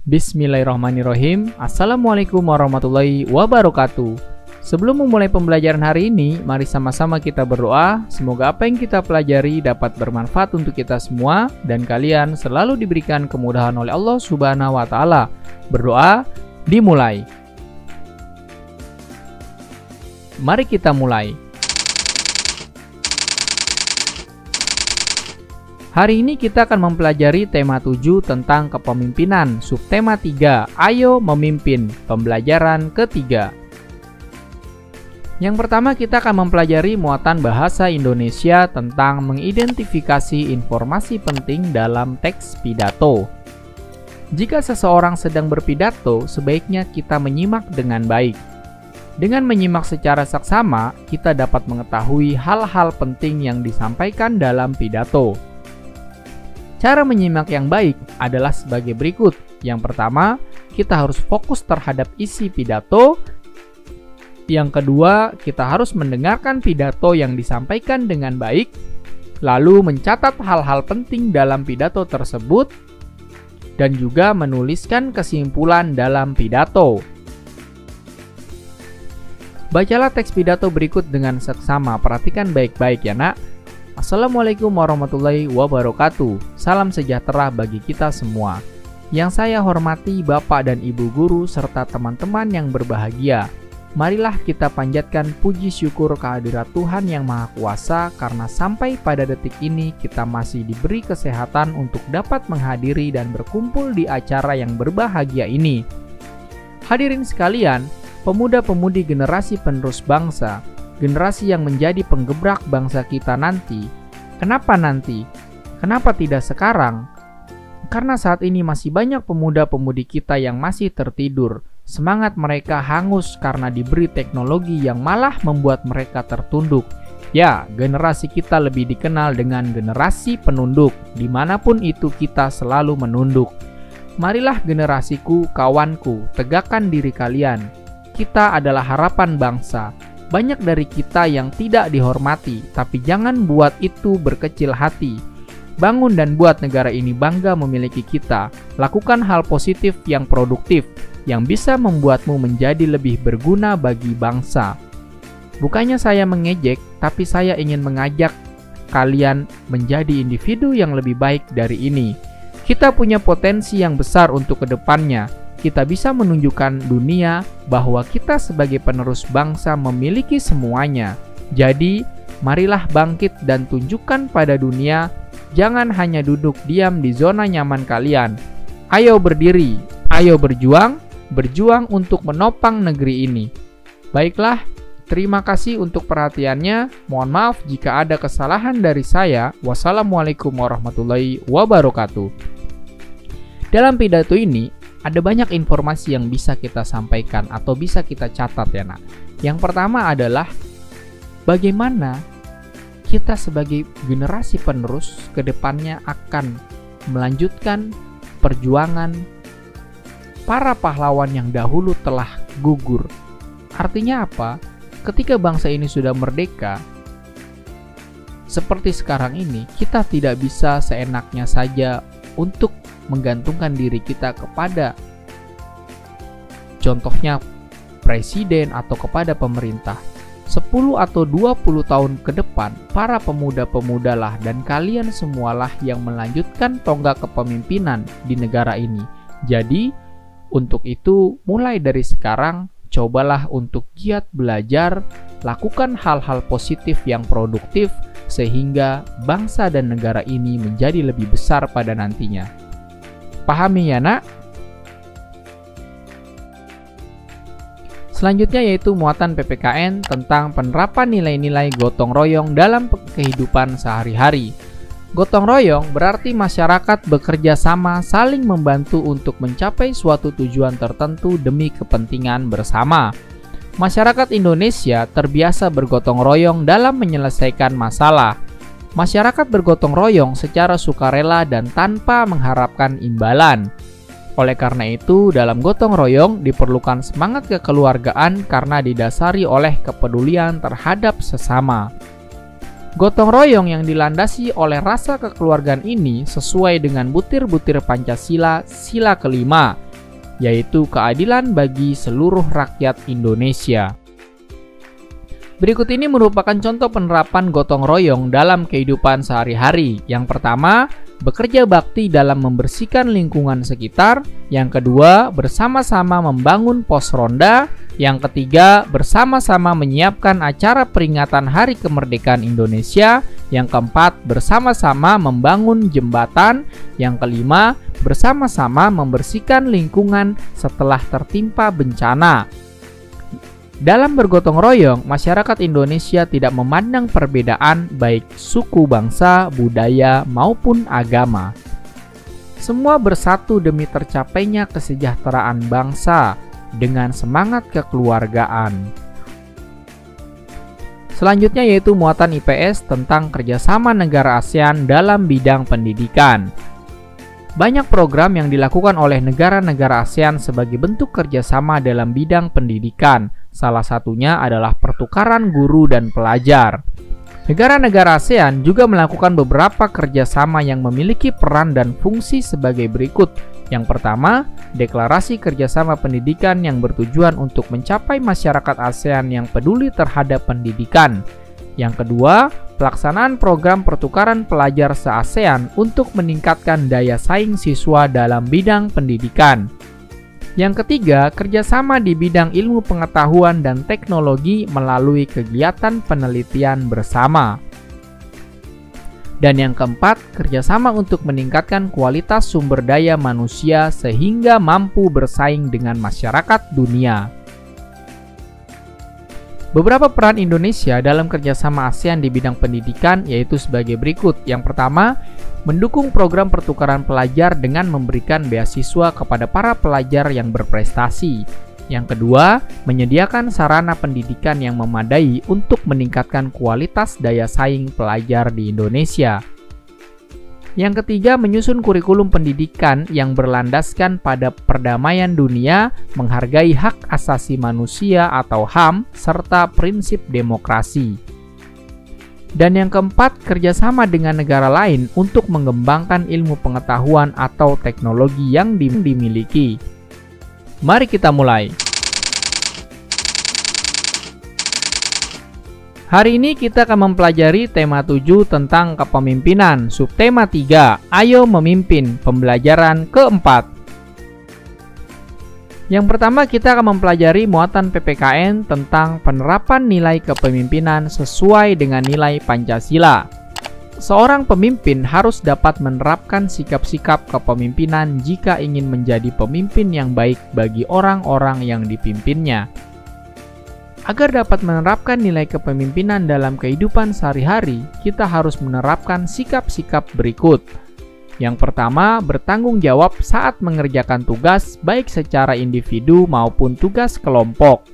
Bismillahirrahmanirrahim. Assalamualaikum warahmatullahi wabarakatuh. Sebelum memulai pembelajaran hari ini, mari sama-sama kita berdoa. Semoga apa yang kita pelajari dapat bermanfaat untuk kita semua dan kalian selalu diberikan kemudahan oleh Allah Subhanahu wa Ta'ala. Berdoa dimulai. Mari kita mulai. Hari ini kita akan mempelajari tema 7 tentang kepemimpinan, subtema 3, Ayo Memimpin, pembelajaran ketiga. Yang pertama kita akan mempelajari muatan bahasa Indonesia tentang mengidentifikasi informasi penting dalam teks pidato. Jika seseorang sedang berpidato, sebaiknya kita menyimak dengan baik. Dengan menyimak secara saksama, kita dapat mengetahui hal-hal penting yang disampaikan dalam pidato. Cara menyimak yang baik adalah sebagai berikut. Yang pertama, kita harus fokus terhadap isi pidato. Yang kedua, kita harus mendengarkan pidato yang disampaikan dengan baik, lalu mencatat hal-hal penting dalam pidato tersebut, dan juga menuliskan kesimpulan dalam pidato. Bacalah teks pidato berikut dengan seksama. Perhatikan baik-baik ya nak. Assalamualaikum warahmatullahi wabarakatuh. Salam sejahtera bagi kita semua. Yang saya hormati Bapak dan Ibu Guru serta teman-teman yang berbahagia. Marilah kita panjatkan puji syukur kehadirat Tuhan Yang Maha Kuasa karena sampai pada detik ini kita masih diberi kesehatan untuk dapat menghadiri dan berkumpul di acara yang berbahagia ini. Hadirin sekalian, pemuda-pemudi generasi penerus bangsa, generasi yang menjadi penggebrak bangsa kita nanti. Kenapa nanti? Kenapa tidak sekarang? Karena saat ini masih banyak pemuda-pemudi kita yang masih tertidur. Semangat mereka hangus karena diberi teknologi yang malah membuat mereka tertunduk. Ya, generasi kita lebih dikenal dengan generasi penunduk. Dimanapun itu kita selalu menunduk. Marilah generasiku, kawanku, tegakkan diri kalian. Kita adalah harapan bangsa. Banyak dari kita yang tidak dihormati, tapi jangan buat itu berkecil hati. Bangun dan buat negara ini bangga memiliki kita. Lakukan hal positif yang produktif, yang bisa membuatmu menjadi lebih berguna bagi bangsa. Bukannya saya mengejek, tapi saya ingin mengajak kalian menjadi individu yang lebih baik dari ini. Kita punya potensi yang besar untuk kedepannya. Kita bisa menunjukkan dunia bahwa kita sebagai penerus bangsa memiliki semuanya. Jadi, marilah bangkit dan tunjukkan pada dunia, jangan hanya duduk diam di zona nyaman kalian. Ayo berdiri, ayo berjuang untuk menopang negeri ini. Baiklah, terima kasih untuk perhatiannya. Mohon maaf jika ada kesalahan dari saya. Wassalamualaikum warahmatullahi wabarakatuh. Dalam pidato ini, ada banyak informasi yang bisa kita sampaikan atau bisa kita catat ya nak. Yang pertama adalah bagaimana kita sebagai generasi penerus ke depannya akan melanjutkan perjuangan para pahlawan yang dahulu telah gugur. Artinya apa? Ketika bangsa ini sudah merdeka, seperti sekarang ini, kita tidak bisa seenaknya saja untuk menggantungkan diri kita kepada contohnya presiden atau kepada pemerintah. 10 atau 20 tahun ke depan, para pemuda-pemudalah dan kalian semualah yang melanjutkan tonggak kepemimpinan di negara ini. Jadi, untuk itu mulai dari sekarang, cobalah untuk giat belajar, lakukan hal-hal positif yang produktif sehingga bangsa dan negara ini menjadi lebih besar pada nantinya. Pahami ya nak? Selanjutnya yaitu muatan PPKN tentang penerapan nilai-nilai gotong royong dalam kehidupan sehari-hari. Gotong royong berarti masyarakat bekerja sama saling membantu untuk mencapai suatu tujuan tertentu demi kepentingan bersama. Masyarakat Indonesia terbiasa bergotong royong dalam menyelesaikan masalah. Masyarakat bergotong royong secara sukarela dan tanpa mengharapkan imbalan. Oleh karena itu, dalam gotong royong diperlukan semangat kekeluargaan karena didasari oleh kepedulian terhadap sesama. Gotong royong yang dilandasi oleh rasa kekeluargaan ini sesuai dengan butir-butir Pancasila, sila kelima, yaitu keadilan bagi seluruh rakyat Indonesia. Berikut ini merupakan contoh penerapan gotong royong dalam kehidupan sehari-hari. Yang pertama, bekerja bakti dalam membersihkan lingkungan sekitar. Yang kedua, bersama-sama membangun pos ronda. Yang ketiga, bersama-sama menyiapkan acara peringatan Hari Kemerdekaan Indonesia. Yang keempat, bersama-sama membangun jembatan. Yang kelima, bersama-sama membersihkan lingkungan setelah tertimpa bencana. Dalam bergotong royong, masyarakat Indonesia tidak memandang perbedaan baik suku, bangsa, budaya, maupun agama. Semua bersatu demi tercapainya kesejahteraan bangsa dengan semangat kekeluargaan. Selanjutnya yaitu muatan IPS tentang kerjasama negara ASEAN dalam bidang pendidikan. Banyak program yang dilakukan oleh negara-negara ASEAN sebagai bentuk kerjasama dalam bidang pendidikan. Salah satunya adalah pertukaran guru dan pelajar. Negara-negara ASEAN juga melakukan beberapa kerjasama yang memiliki peran dan fungsi sebagai berikut. Yang pertama, deklarasi kerjasama pendidikan yang bertujuan untuk mencapai masyarakat ASEAN yang peduli terhadap pendidikan. Yang kedua, pelaksanaan program pertukaran pelajar se-ASEAN untuk meningkatkan daya saing siswa dalam bidang pendidikan. Yang ketiga, kerjasama di bidang ilmu pengetahuan dan teknologi melalui kegiatan penelitian bersama. Dan yang keempat, kerjasama untuk meningkatkan kualitas sumber daya manusia sehingga mampu bersaing dengan masyarakat dunia. Beberapa peran Indonesia dalam kerjasama ASEAN di bidang pendidikan yaitu sebagai berikut. Yang pertama, mendukung program pertukaran pelajar dengan memberikan beasiswa kepada para pelajar yang berprestasi. Yang kedua, menyediakan sarana pendidikan yang memadai untuk meningkatkan kualitas daya saing pelajar di Indonesia. Yang ketiga, menyusun kurikulum pendidikan yang berlandaskan pada perdamaian dunia, menghargai hak asasi manusia atau HAM, serta prinsip demokrasi. Dan yang keempat, kerjasama dengan negara lain untuk mengembangkan ilmu pengetahuan atau teknologi yang dimiliki. Mari kita mulai. Hari ini kita akan mempelajari tema 7 tentang kepemimpinan, subtema 3, Ayo Memimpin, pembelajaran keempat. Yang pertama kita akan mempelajari muatan PPKN tentang penerapan nilai kepemimpinan sesuai dengan nilai Pancasila. Seorang pemimpin harus dapat menerapkan sikap-sikap kepemimpinan jika ingin menjadi pemimpin yang baik bagi orang-orang yang dipimpinnya. Agar dapat menerapkan nilai kepemimpinan dalam kehidupan sehari-hari, kita harus menerapkan sikap-sikap berikut. Yang pertama, bertanggung jawab saat mengerjakan tugas baik secara individu maupun tugas kelompok.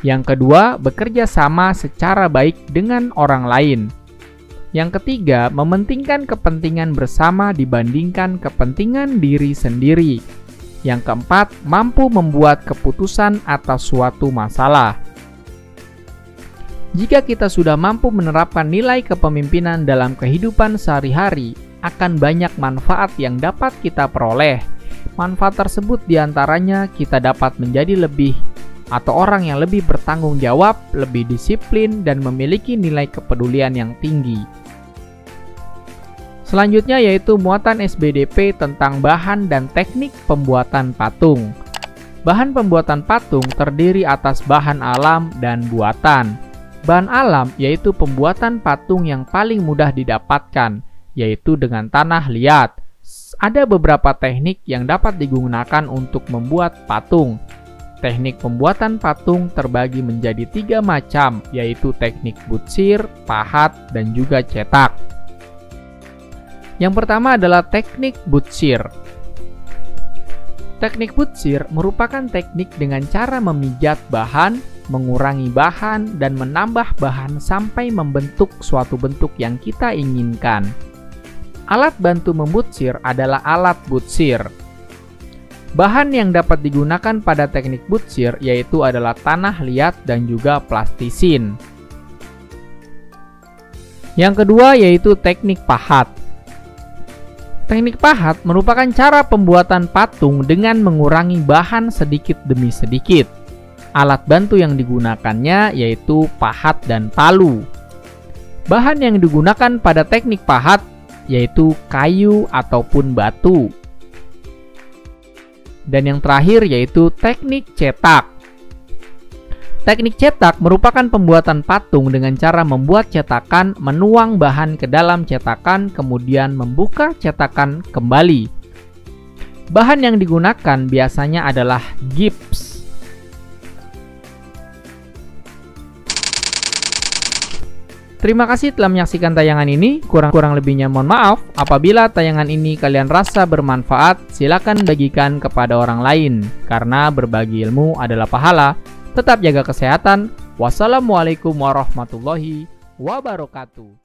Yang kedua, bekerja sama secara baik dengan orang lain. Yang ketiga, mementingkan kepentingan bersama dibandingkan kepentingan diri sendiri. Yang keempat, mampu membuat keputusan atas suatu masalah. Jika kita sudah mampu menerapkan nilai kepemimpinan dalam kehidupan sehari-hari, akan banyak manfaat yang dapat kita peroleh. Manfaat tersebut diantaranya kita dapat menjadi orang yang lebih bertanggung jawab, lebih disiplin, dan memiliki nilai kepedulian yang tinggi. Selanjutnya yaitu muatan SBDP tentang bahan dan teknik pembuatan patung. Bahan pembuatan patung terdiri atas bahan alam dan buatan. Bahan alam yaitu pembuatan patung yang paling mudah didapatkan, yaitu dengan tanah liat. Ada beberapa teknik yang dapat digunakan untuk membuat patung. Teknik pembuatan patung terbagi menjadi 3 macam, yaitu teknik butsir, pahat, dan juga cetak. Yang pertama adalah teknik butsir. Teknik butsir merupakan teknik dengan cara memijat bahan, mengurangi bahan, dan menambah bahan sampai membentuk suatu bentuk yang kita inginkan. Alat bantu membutsir adalah alat butsir. Bahan yang dapat digunakan pada teknik butsir yaitu adalah tanah liat dan juga plastisin. Yang kedua yaitu teknik pahat. Teknik pahat merupakan cara pembuatan patung dengan mengurangi bahan sedikit demi sedikit. Alat bantu yang digunakannya yaitu pahat dan palu. Bahan yang digunakan pada teknik pahat yaitu kayu ataupun batu. Dan yang terakhir yaitu teknik cetak. Teknik cetak merupakan pembuatan patung dengan cara membuat cetakan, menuang bahan ke dalam cetakan, kemudian membuka cetakan kembali. Bahan yang digunakan biasanya adalah gips. Terima kasih telah menyaksikan tayangan ini. Kurang lebihnya mohon maaf. Apabila tayangan ini kalian rasa bermanfaat, silakan bagikan kepada orang lain. Karena berbagi ilmu adalah pahala. Tetap jaga kesehatan. Wassalamualaikum warahmatullahi wabarakatuh.